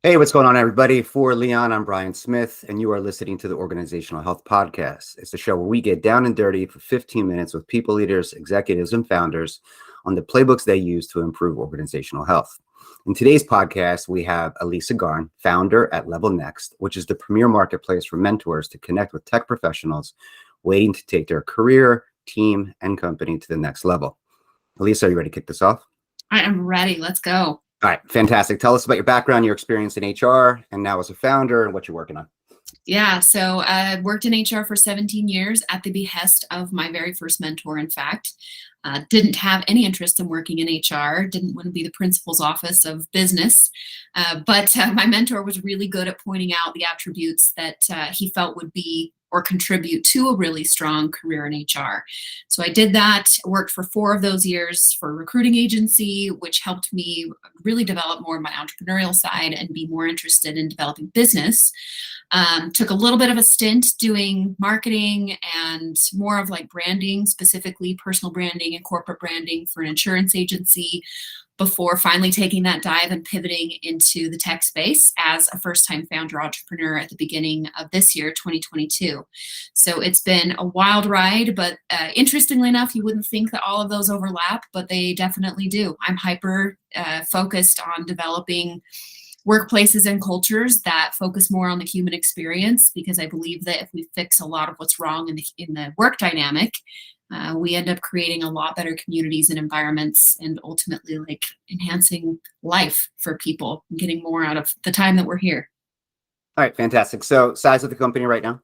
Hey, what's going on, everybody? For Leon, I'm Brian Smith, and you are listening to the Organizational Health Podcast. It's a show where we get down and dirty for 15 minutes with people leaders, executives, and founders on the playbooks they use to improve organizational health. In today's podcast, we have Elisa Garn, founder at LevelNext, which is the premier marketplace for mentors to connect with tech professionals waiting to take their career, team, and company to the next level. Elisa, are you ready to kick this off? I am ready. Let's go. All right, fantastic. Tell us about your background, your experience in HR, and now as a founder, and what you're working on. Yeah, so I worked in HR for 17 years at the behest of my very first mentor, in fact. Didn't have any interest in working in HR, didn't want to be the principal's office of business, but my mentor was really good at pointing out the attributes that he felt would be or contribute to a really strong career in HR. So I did that, worked for 4 of those years for a recruiting agency, which helped me really develop more of my entrepreneurial side and be more interested in developing business. Took a little bit of a stint doing marketing and more of like branding, specifically personal branding and corporate branding for an insurance agency, before finally taking that dive and pivoting into the tech space as a first-time founder entrepreneur at the beginning of this year, 2022. So it's been a wild ride, but interestingly enough, you wouldn't think that all of those overlap, but they definitely do. I'm hyper focused on developing workplaces and cultures that focus more on the human experience, because I believe that if we fix a lot of what's wrong in the work dynamic, we end up creating a lot better communities and environments, and ultimately like enhancing life for people and getting more out of the time that we're here. All right, fantastic. So size of the company right now?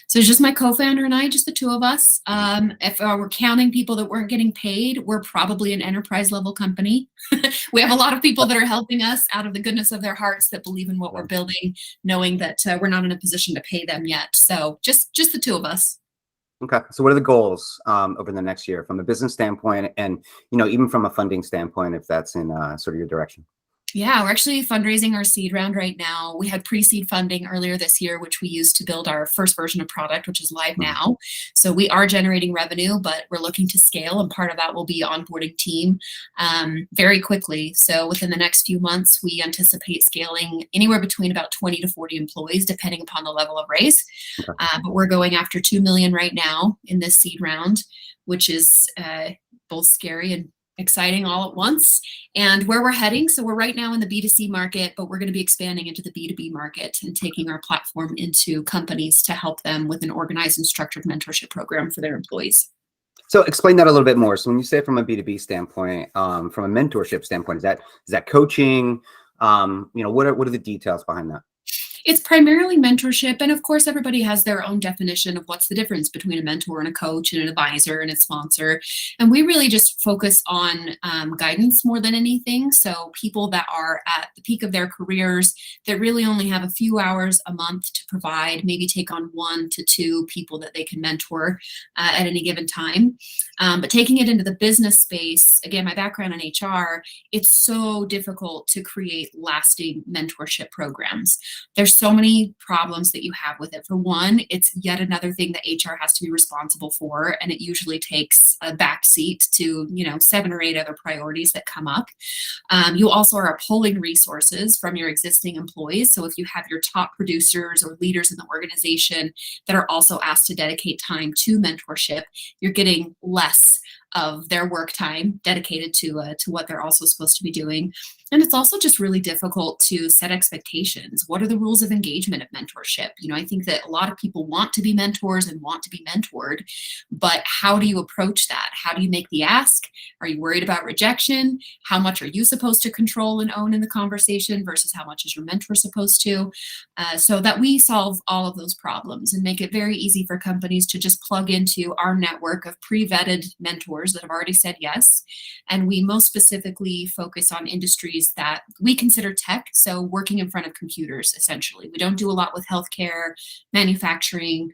So it's just my co-founder and I, just the 2 of us. If we're counting people that weren't getting paid, we're probably an enterprise level company. We have a lot of people that are helping us out of the goodness of their hearts, that believe in what we're building, knowing that we're not in a position to pay them yet. So just the 2 of us. Okay. So what are the goals over the next year from a business standpoint, and even from a funding standpoint, if that's in sort of your direction? Yeah, we're actually fundraising our seed round right now. We had pre-seed funding earlier this year, which we used to build our first version of product, which is live now. So we are generating revenue, but we're looking to scale, and part of that will be onboarding team very quickly. So within the next few months, we anticipate scaling anywhere between about 20 to 40 employees, depending upon the level of raise. Okay. But we're going after 2 million right now in this seed round, which is both scary and exciting all at once, and where we're heading. So we're right now in the B2C market, but we're going to be expanding into the B2B market and taking our platform into companies to help them with an organized and structured mentorship program for their employees. So explain that a little bit more. So when you say from a B2B standpoint, from a mentorship standpoint, is that coaching? What are the details behind that? It's primarily mentorship. And of course, everybody has their own definition of what's the difference between a mentor and a coach and an advisor and a sponsor. And we really just focus on guidance more than anything. So people that are at the peak of their careers that really only have a few hours a month to provide, maybe take on 1 to 2 people that they can mentor at any given time. But taking it into the business space, again, my background in HR, it's so difficult to create lasting mentorship programs. There's so many problems that you have with it. For one, it's yet another thing that HR has to be responsible for, and it usually takes a backseat to 7 or 8 other priorities that come up. You also are pulling resources from your existing employees. So if you have your top producers or leaders in the organization that are also asked to dedicate time to mentorship, you're getting less of their work time dedicated to what they're also supposed to be doing. And it's also just really difficult to set expectations. What are the rules of engagement of mentorship? I think that a lot of people want to be mentors and want to be mentored, but how do you approach that? How do you make the ask? Are you worried about rejection? How much are you supposed to control and own in the conversation versus how much is your mentor supposed to? So that we solve all of those problems and make it very easy for companies to just plug into our network of pre-vetted mentors that have already said yes. And we most specifically focus on industries that we consider tech, so working in front of computers, essentially. We don't do a lot with healthcare, manufacturing,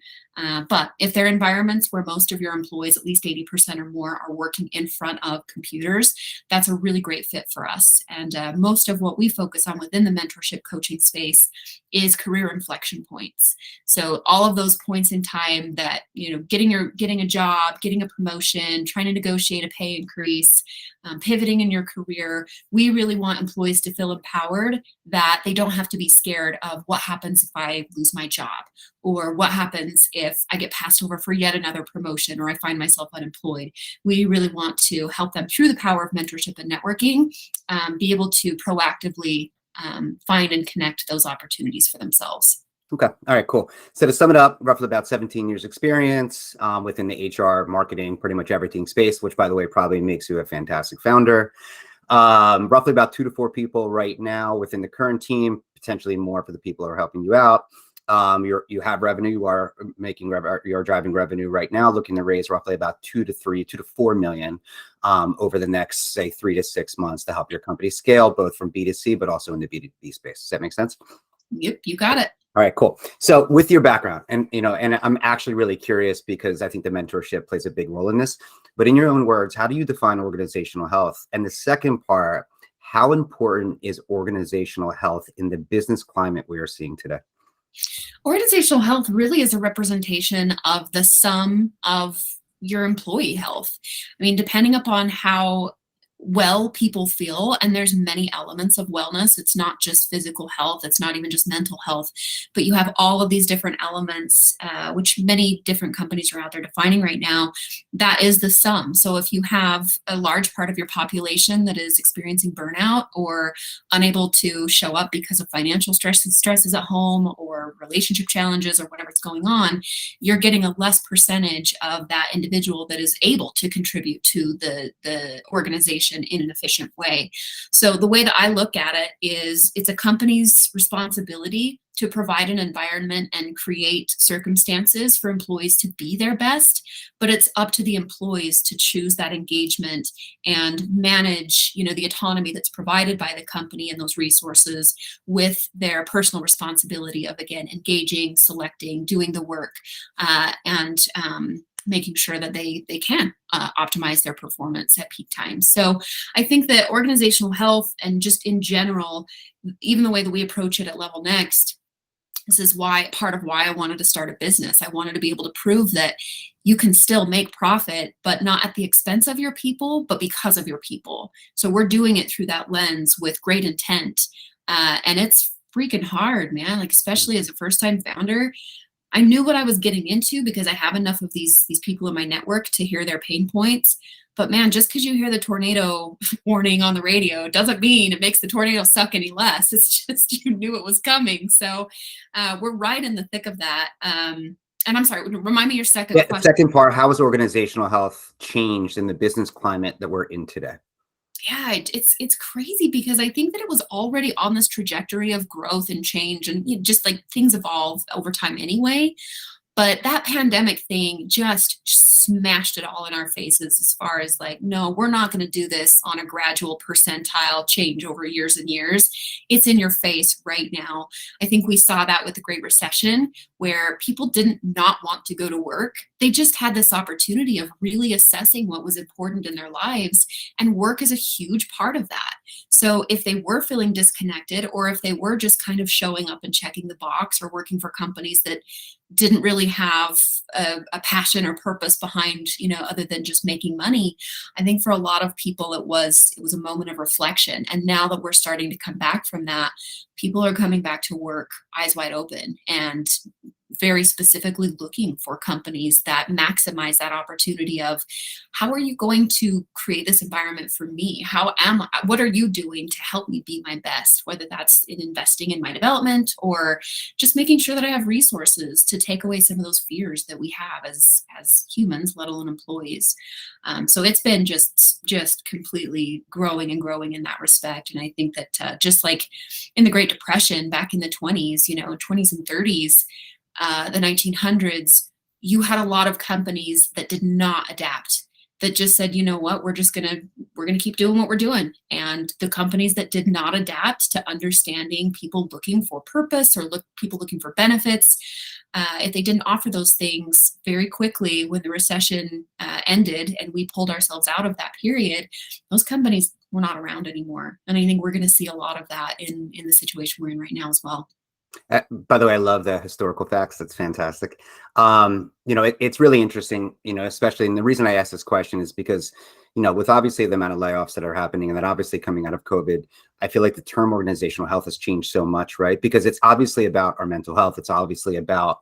But if they're environments where most of your employees, at least 80% or more, are working in front of computers, that's a really great fit for us. And most of what we focus on within the mentorship coaching space is career inflection points. So all of those points in time that, getting a job, getting a promotion, trying to negotiate a pay increase, pivoting in your career, we really want employees to feel empowered that they don't have to be scared of what happens if I lose my job, or what happens if I get passed over for yet another promotion, or I find myself unemployed. We really want to help them through the power of mentorship and networking, be able to proactively find and connect those opportunities for themselves. Okay. All right, cool. So to sum it up, roughly about 17 years experience within the HR, marketing, pretty much everything space, which by the way, probably makes you a fantastic founder. Roughly about 2 to 4 people right now within the current team, potentially more for the people who are helping you out. You have revenue, you are driving revenue right now, looking to raise roughly about 2 to 4 million over the next, say, 3 to 6 months to help your company scale, both from B2C, but also in the B2B space. Does that make sense? Yep, you got it. All right, cool. So with your background, and I'm actually really curious because I think the mentorship plays a big role in this, but in your own words, how do you define organizational health? And the second part, how important is organizational health in the business climate we are seeing today? Organizational health really is a representation of the sum of your employee health. I mean, depending upon how well people feel, and there's many elements of wellness. It's not just physical health. It's not even just mental health, but you have all of these different elements, which many different companies are out there defining right now. That is the sum. So if you have a large part of your population that is experiencing burnout or unable to show up because of financial stresses at home or relationship challenges or whatever's going on, you're getting a less percentage of that individual that is able to contribute to the organization in an efficient way. So the way that I look at it is it's a company's responsibility to provide an environment and create circumstances for employees to be their best, but it's up to the employees to choose that engagement and manage, the autonomy that's provided by the company and those resources with their personal responsibility of, again, engaging, selecting, doing the work, and making sure that they can optimize their performance at peak times. So I think that organizational health and just in general, even the way that we approach it at LevelNext, this is part of why I wanted to start a business. I wanted to be able to prove that you can still make profit, but not at the expense of your people, but because of your people. So we're doing it through that lens with great intent. And it's freaking hard, man. Like, especially as a first-time founder, I knew what I was getting into because I have enough of these people in my network to hear their pain points. But man, just because you hear the tornado warning on the radio doesn't mean it makes the tornado suck any less. It's just you knew it was coming. So we're right in the thick of that. And I'm sorry, remind me your second question. Second part, how has organizational health changed in the business climate that we're in today? Yeah, it's crazy because I think that it was already on this trajectory of growth and change, and just like things evolve over time anyway. But that pandemic thing just smashed it all in our faces as far as like, no, we're not going to do this on a gradual percentile change over years and years. It's in your face right now. I think we saw that with the Great Recession, where people didn't not want to go to work. They just had this opportunity of really assessing what was important in their lives. And work is a huge part of that. So if they were feeling disconnected, or if they were just kind of showing up and checking the box or working for companies that didn't really have a passion or purpose behind, other than just making money, I think for a lot of people it was a moment of reflection. And now that we're starting to come back from that, people are coming back to work eyes wide open and very specifically looking for companies that maximize that opportunity of, how are you going to create this environment for me? What are you doing to help me be my best? Whether that's in investing in my development or just making sure that I have resources to take away some of those fears that we have as humans, let alone employees. So it's been just completely growing and growing in that respect. And I think that just like in the Great Depression back in the 20s, 20s and 30s, the 1900s, you had a lot of companies that did not adapt. that just said, you know what, we're gonna keep doing what we're doing. And the companies that did not adapt to understanding people looking for purpose or people looking for benefits, if they didn't offer those things very quickly when the recession ended and we pulled ourselves out of that period, those companies were not around anymore. And I think we're going to see a lot of that in the situation we're in right now as well. By the way, I love the historical facts. That's fantastic. It's really interesting, especially, and the reason I asked this question is because, with obviously the amount of layoffs that are happening and then obviously coming out of COVID, I feel like the term organizational health has changed so much, right? Because it's obviously about our mental health. It's obviously about,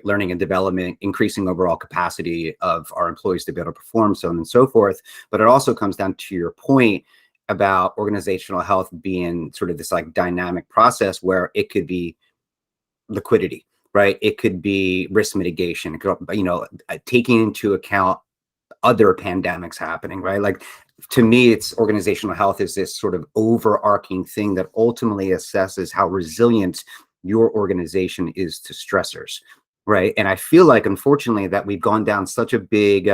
learning and development, increasing overall capacity of our employees to be able to perform, so on and so forth. But it also comes down to your point about organizational health being sort of this like dynamic process where it could be liquidity, right? It could be risk mitigation, it could, taking into account other pandemics happening, right? Like, to me, it's organizational health is this sort of overarching thing that ultimately assesses how resilient your organization is to stressors, right? And I feel like, unfortunately, that we've gone down such a big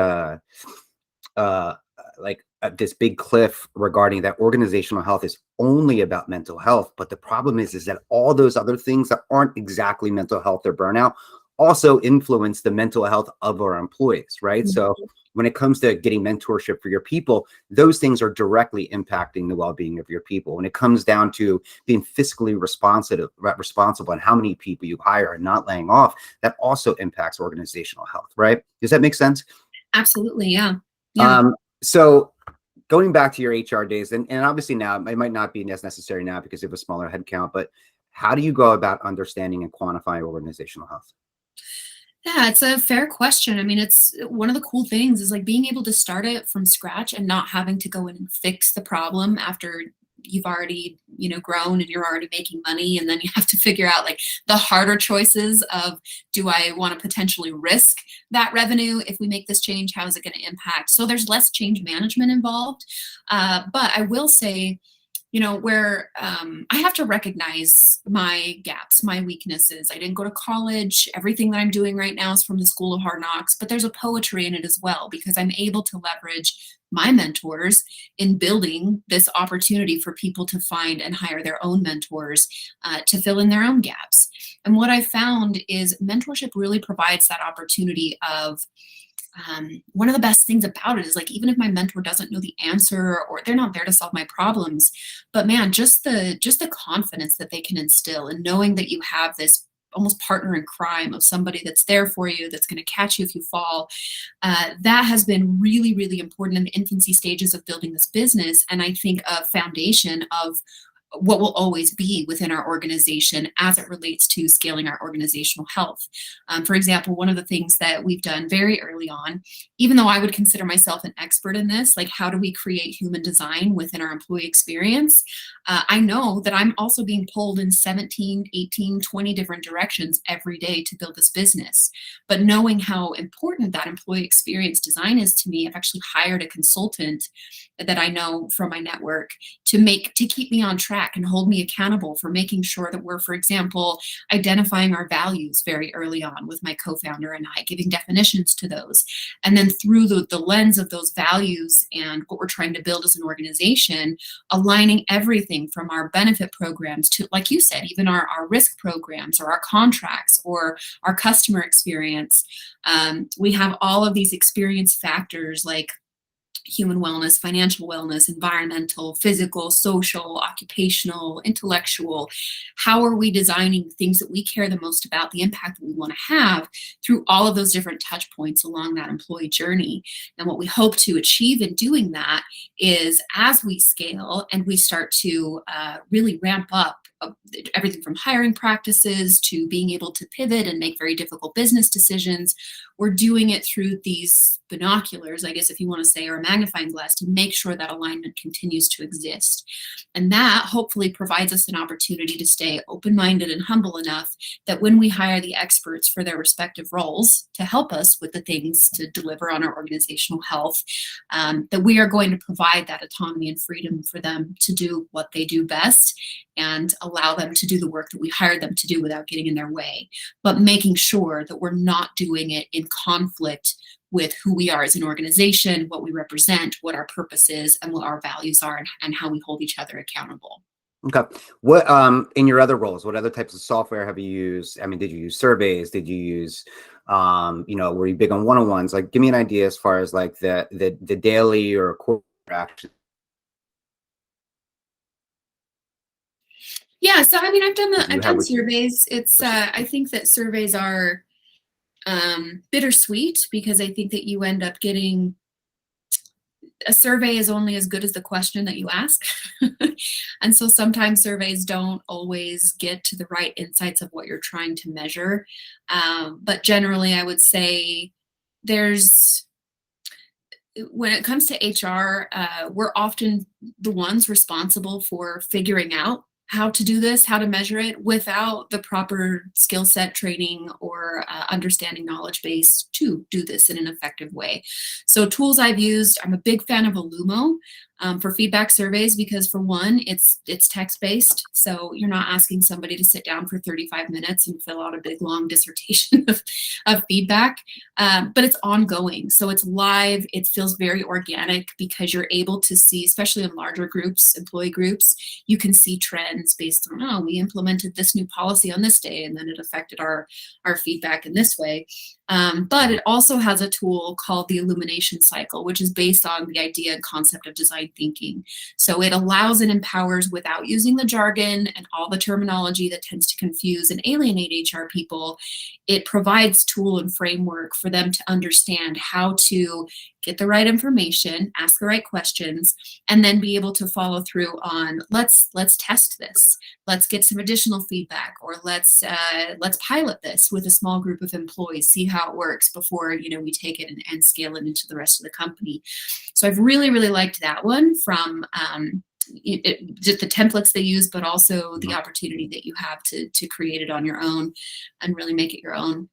this big cliff regarding that organizational health is only about mental health. But the problem is that all those other things that aren't exactly mental health or burnout also influence the mental health of our employees, right? Mm-hmm. So when it comes to getting mentorship for your people, those things are directly impacting the well-being of your people. When it comes down to being fiscally responsible and how many people you hire and not laying off, that also impacts organizational health, right? Does that make sense? Absolutely. Yeah. Yeah. So going back to your HR days, and obviously now it might not be as necessary now because you have a smaller headcount, but how do you go about understanding and quantifying organizational health? Yeah, it's a fair question. I mean, it's one of the cool things is like being able to start it from scratch and not having to go in and fix the problem after you've already, grown and you're already making money. And then you have to figure out like the harder choices of, do I want to potentially risk that revenue? If we make this change, how is it going to impact? So there's less change management involved. But I will say, where I have to recognize my gaps, my weaknesses. I didn't go to college. Everything that I'm doing right now is from the School of Hard Knocks, but there's a poetry in it as well, because I'm able to leverage my mentors in building this opportunity for people to find and hire their own mentors to fill in their own gaps. And what I found is mentorship really provides that opportunity of one of the best things about it is like, even if my mentor doesn't know the answer or they're not there to solve my problems, but man, just the confidence that they can instill and knowing that you have this almost partner in crime of somebody that's there for you, that's going to catch you if you fall. That has been really, really important in the infancy stages of building this business. And I think a foundation of what will always be within our organization as it relates to scaling our organizational health. For example, one of the things that we've done very early on, even though I would consider myself an expert in this, like how do we create human design within our employee experience? I know that I'm also being pulled in 17, 18, 20 different directions every day to build this business. But knowing how important that employee experience design is to me, I've actually hired a consultant that I know from my network to keep me on track and hold me accountable for making sure that we're, for example, identifying our values very early on with my co-founder and I, giving definitions to those. And then through the lens of those values and what we're trying to build as an organization, aligning everything from our benefit programs to, like you said, even our risk programs or our contracts or our customer experience. We have all of these experience factors like human wellness, financial wellness, environmental, physical, social, occupational, intellectual. How are we designing things that we care the most about, the impact that we want to have through all of those different touch points along that employee journey? And what we hope to achieve in doing that is, as we scale and we start to really ramp up everything from hiring practices to being able to pivot and make very difficult business decisions, we're doing it through these binoculars, I guess, if you want to say, or a magnifying glass, to make sure that alignment continues to exist. And that hopefully provides us an opportunity to stay open-minded and humble enough that when we hire the experts for their respective roles to help us with the things to deliver on our organizational health, that we are going to provide that autonomy and freedom for them to do what they do best and allow them to do the work that we hired them to do without getting in their way, but making sure that we're not doing it in conflict with who we are as an organization, what we represent, what our purpose is, and what our values are, and how we hold each other accountable. Okay. What in your other roles, what other types of software have you used? I mean, did you use surveys? Did you use were you big on one-on-ones? Like, give me an idea as far as like the daily or core action. Yeah, so I mean, I've You have done with you. surveys. I think that surveys are bittersweet, because I think that you end up getting, a survey is only as good as the question that you ask. And so sometimes surveys don't always get to the right insights of what you're trying to measure. But generally, I would say there's, when it comes to HR, we're often the ones responsible for figuring out how to do this, how to measure it, without the proper skill set training or understanding knowledge base to do this in an effective way. So tools I've used, I'm a big fan of Illumo for feedback surveys, because for one, it's text-based. So you're not asking somebody to sit down for 35 minutes and fill out a big long dissertation of feedback, but it's ongoing. So it's live, it feels very organic, because you're able to see, especially in larger groups, employee groups, you can see trends based on, oh, we implemented this new policy on this day, and then it affected our feedback in this way. But it also has a tool called the illumination cycle, which is based on the idea and concept of design thinking. So it allows and empowers, without using the jargon and all the terminology that tends to confuse and alienate HR people, it provides tool and framework for them to understand how to get the right information, ask the right questions, and then be able to follow through on, let's test this, let's get some additional feedback, or let's pilot this with a small group of employees, see how it works before we take it and scale it into the rest of the company. So I've really liked that one, from just the templates they use, but also the opportunity that you have to create it on your own and really make it your own.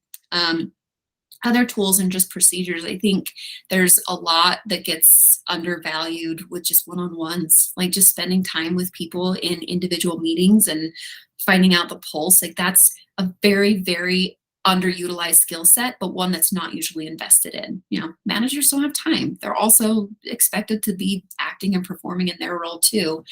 Other tools and just procedures, I think there's a lot that gets undervalued with just one-on-ones, like just spending time with people in individual meetings and finding out the pulse. Like, that's a very underutilized skill set, but one that's not usually invested in. Managers don't have time. They're also expected to be acting and performing in their role too.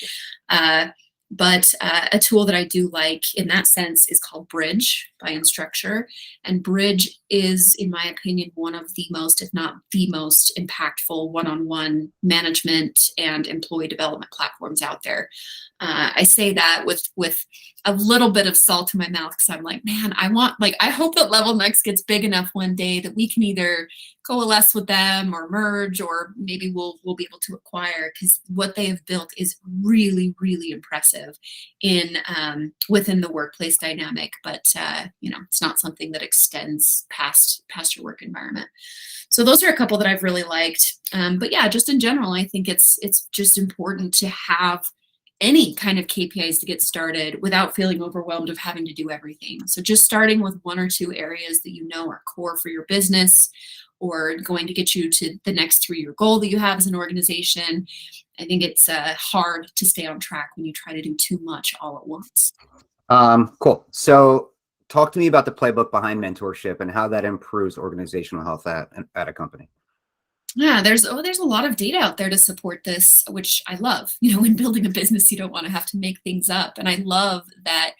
But a tool that I do like in that sense is called Bridge by Instructure. And Bridge is, in my opinion, one of the most, if not the most impactful one-on-one management and employee development platforms out there. I say that with a little bit of salt in my mouth, because I'm like, man, I hope that LevelNext gets big enough one day that we can either coalesce with them or merge, or maybe we'll be able to acquire, because what they have built is really impressive in within the workplace dynamic. But it's not something that extends past your work environment. So those are a couple that I've really liked. But yeah, just in general, I think it's just important to have any kind of KPIs to get started without feeling overwhelmed of having to do everything. So just starting with one or two areas that are core for your business, or going to get you to the next 3-year goal that you have as an organization. I think it's hard to stay on track when you try to do too much all at once. Cool. So talk to me about the playbook behind mentorship and how that improves organizational health at a company. Yeah, there's a lot of data out there to support this, which I love. When building a business, you don't want to have to make things up. And I love that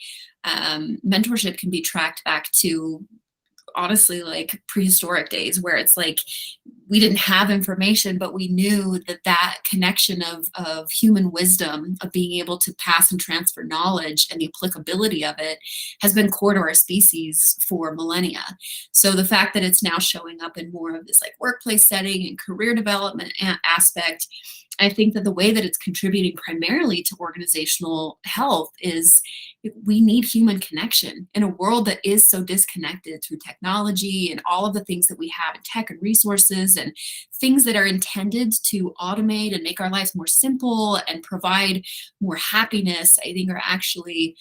mentorship can be tracked back to, honestly, like prehistoric days, where it's like we didn't have information, but we knew that connection of human wisdom, of being able to pass and transfer knowledge, and the applicability of it has been core to our species for millennia. So the fact that it's now showing up in more of this like workplace setting and career development aspect, I think that the way that it's contributing primarily to organizational health is we need human connection in a world that is so disconnected through technology and all of the things that we have in tech and resources, and things that are intended to automate and make our lives more simple and provide more happiness, I think are actually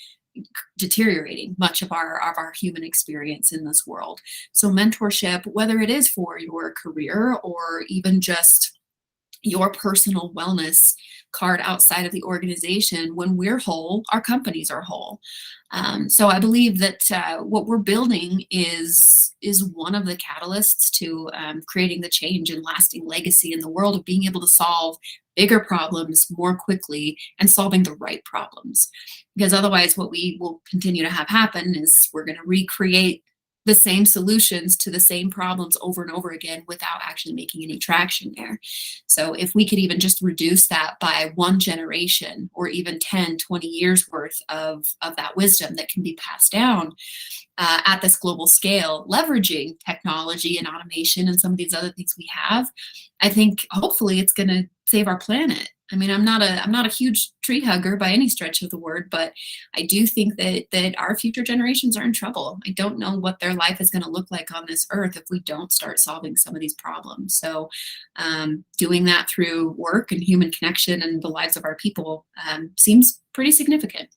deteriorating much of our human experience in this world. So mentorship, whether it is for your career or even just your personal wellness, card outside of the organization. When we're whole, our companies are whole. So I believe that what we're building is one of the catalysts to creating the change and lasting legacy in the world of being able to solve bigger problems more quickly and solving the right problems. Because otherwise, what we will continue to have happen is we're going to recreate the same solutions to the same problems over and over again without actually making any traction there. So if we could even just reduce that by one generation or even 10, 20 years worth of that wisdom that can be passed down at this global scale, leveraging technology and automation and some of these other things we have, I think hopefully it's going to save our planet. I mean, I'm not a huge tree hugger by any stretch of the word, but I do think that our future generations are in trouble. I don't know what their life is going to look like on this earth if we don't start solving some of these problems. So doing that through work and human connection and the lives of our people seems pretty significant.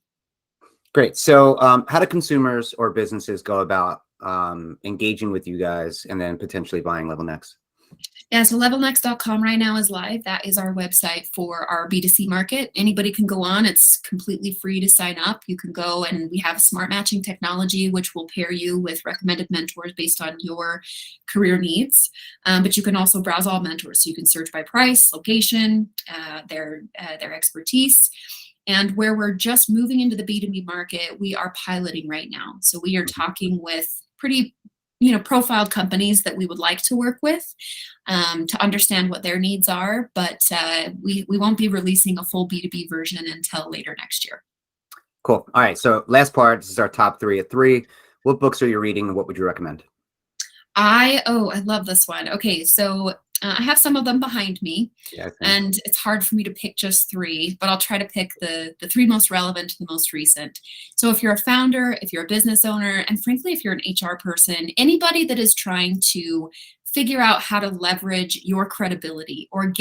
Great. So how do consumers or businesses go about engaging with you guys and then potentially buying LevelNext? Yeah, so levelnext.com right now is live. That is our website for our B2C market. Anybody can go on. It's completely free to sign up. You can go, and we have smart matching technology, which will pair you with recommended mentors based on your career needs. But you can also browse all mentors. So you can search by price, location, their expertise. And where we're just moving into the B2B market, we are piloting right now. So we are talking with pretty profiled companies that we would like to work with to understand what their needs are, but we won't be releasing a full B2B version until later next year. Cool. All right. So last part, this is our top 3 at 3. What books are you reading and what would you recommend? I love this one. Okay, so I have some of them behind me, and it's hard for me to pick just 3, but I'll try to pick the 3 most relevant to the most recent. So if you're a founder, if you're a business owner, and frankly, if you're an HR person, anybody that is trying to figure out how to leverage your credibility or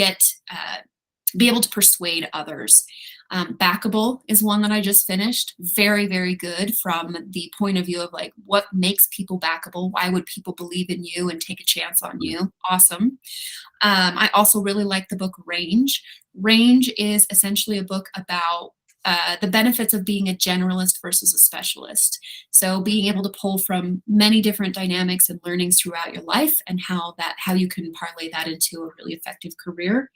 be able to persuade others. Backable is one that I just finished. Very, very good from the point of view of like what makes people backable. Why would people believe in you and take a chance on you? Awesome. I also really like the book Range. Range is essentially a book about the benefits of being a generalist versus a specialist. So being able to pull from many different dynamics and learnings throughout your life and how you can parlay that into a really effective career.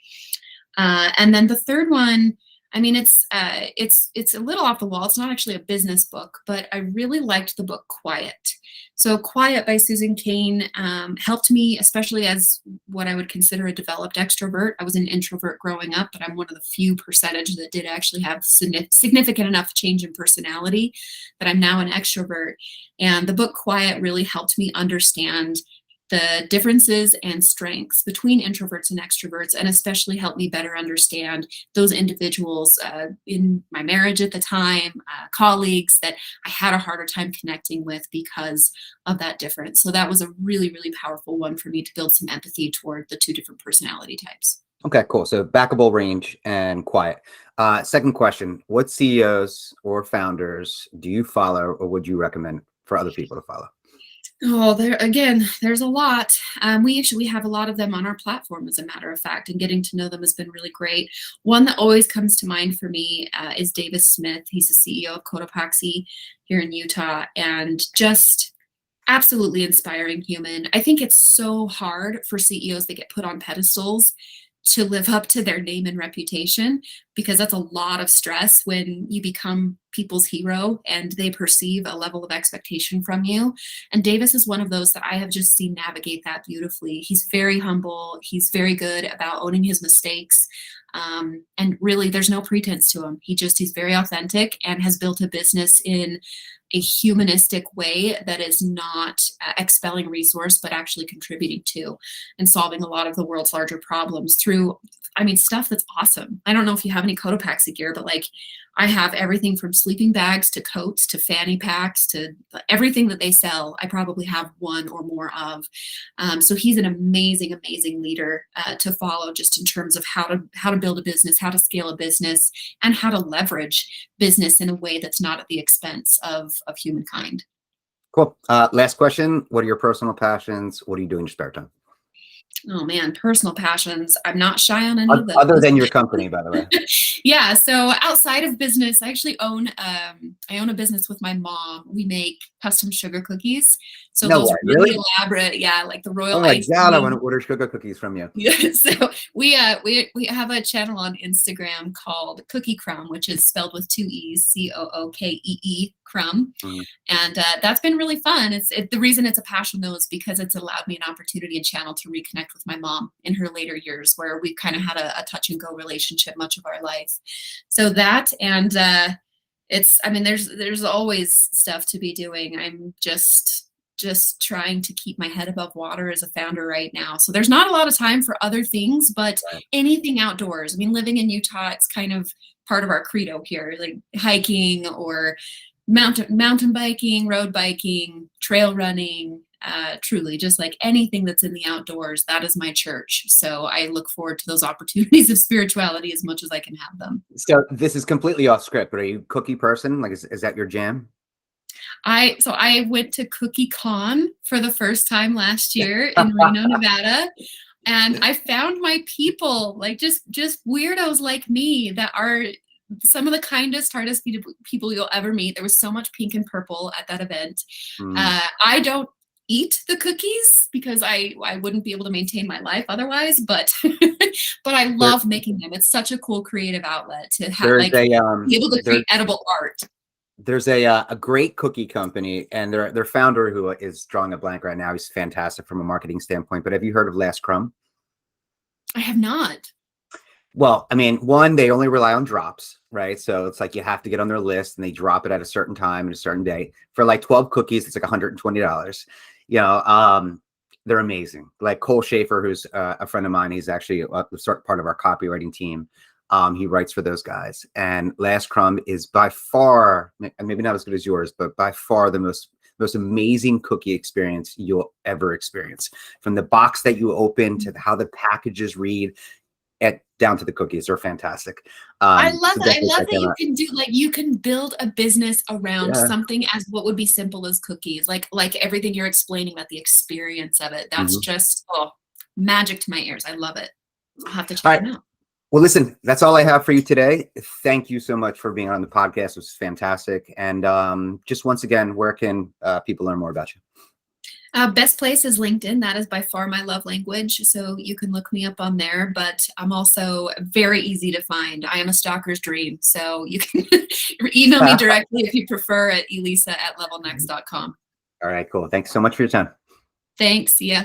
And then the third one, I mean, it's a little off the wall. It's not actually a business book, but I really liked the book Quiet. So Quiet by Susan Cain helped me, especially as what I would consider a developed extrovert. I was an introvert growing up, but I'm one of the few percentage that did actually have significant enough change in personality that I'm now an extrovert. And the book Quiet really helped me understand the differences and strengths between introverts and extroverts, and especially helped me better understand those individuals in my marriage at the time, colleagues that I had a harder time connecting with because of that difference. So that was a really, really powerful one for me to build some empathy toward the 2 different personality types. Okay, cool. So backable, Range, and Quiet. Second question, what CEOs or founders do you follow or would you recommend for other people to follow? Oh, there's a lot. We have a lot of them on our platform, as a matter of fact, and getting to know them has been really great. One that always comes to mind for me is Davis Smith. He's the CEO of Cotopaxi here in Utah, and just absolutely inspiring human. I think it's so hard for CEOs that get put on pedestals to live up to their name and reputation, because that's a lot of stress when you become people's hero and they perceive a level of expectation from you. And Davis is one of those that I have just seen navigate that beautifully. He's very humble. He's very good about owning his mistakes. And really, there's no pretense to him. He's very authentic and has built a business in a humanistic way that is not expelling resource, but actually contributing to and solving a lot of the world's larger problems through, stuff that's awesome. I don't know if you have any Cotopaxi gear, but like I have everything from sleeping bags to coats to fanny packs to everything that they sell. I probably have one or more of. So he's an amazing, amazing leader to follow, just in terms of how to build a business, how to scale a business, and how to leverage business in a way that's not at the expense of humankind. Cool. Last question. What are your personal passions? What do you do in your spare time? Oh man, personal passions. I'm not shy on any of Other those. than your company, by the way. Yeah, so outside of business, I actually own I own a business with my mom. We make custom sugar cookies. So No those way, really really? elaborate, yeah, like the Oh royal my God, I want icing. to order sugar cookies from you. Yeah, so we have a channel on Instagram called Cookie Crumb, which is spelled with two E's, Cookee Crumb, Mhm. and that's been really fun. The reason it's a passion though is because it's allowed me an opportunity and channel to reconnect with my mom in her later years, where we've kind of had a touch and go relationship much of our life. So that and I mean, there's always stuff to be doing. I'm just trying to keep my head above water as a founder right now. So there's not a lot of time for other things, but Right. anything outdoors. I mean, living in Utah, it's kind of part of our credo here, like hiking or mountain biking, road biking, trail running, truly just like anything that's in the outdoors. That is my church. So I look forward to those opportunities of spirituality as much as I can have them. So this is completely off script, but are you a cookie person? Like, is that your jam? I went to Cookie Con for the first time last year in Reno, Nevada, and I found my people, like just weirdos like me that are some of the kindest, hardest people you'll ever meet. There was so much pink and purple at that event. Mm, I don't eat the cookies because I wouldn't be able to maintain my life otherwise, but but I there, love making them. It's such a cool creative outlet to have there's like a be able to create edible art. there's a great cookie company, and their founder, who is drawing a blank right now, he's fantastic from a marketing standpoint. But have you heard of Last Crumb? I have not. Well, I mean, one, they only rely on drops, right? So it's like you have to get on their list, and they drop it at a certain time and a certain day. For like 12 cookies, it's like $120. You know, they're amazing. Like Cole Schaefer, who's a friend of mine, he's actually part of our copywriting team. He writes for those guys. And Last Crumb is by far, maybe not as good as yours, but by far the most amazing cookie experience you'll ever experience. From the box that you open to how the packages read, down to the cookies are fantastic. I love So that. I definitely love check that them you out. can do like you can build a business around Yeah. something as what would be simple as cookies. Like everything you're explaining about the experience of it. That's Mhm. just magic to my ears. I love it. I'll have to All check right. them out. Well, listen, that's all I have for you today. Thank you so much for being on the podcast. It was fantastic. And just once again, where can people learn more about you? Best place is LinkedIn. That is by far my love language. So you can look me up on there, but I'm also very easy to find. I am a stalker's dream. So you can email me directly if you prefer at Elisa at levelnext.com. All right, cool. Thanks so much for your time. Thanks. See ya.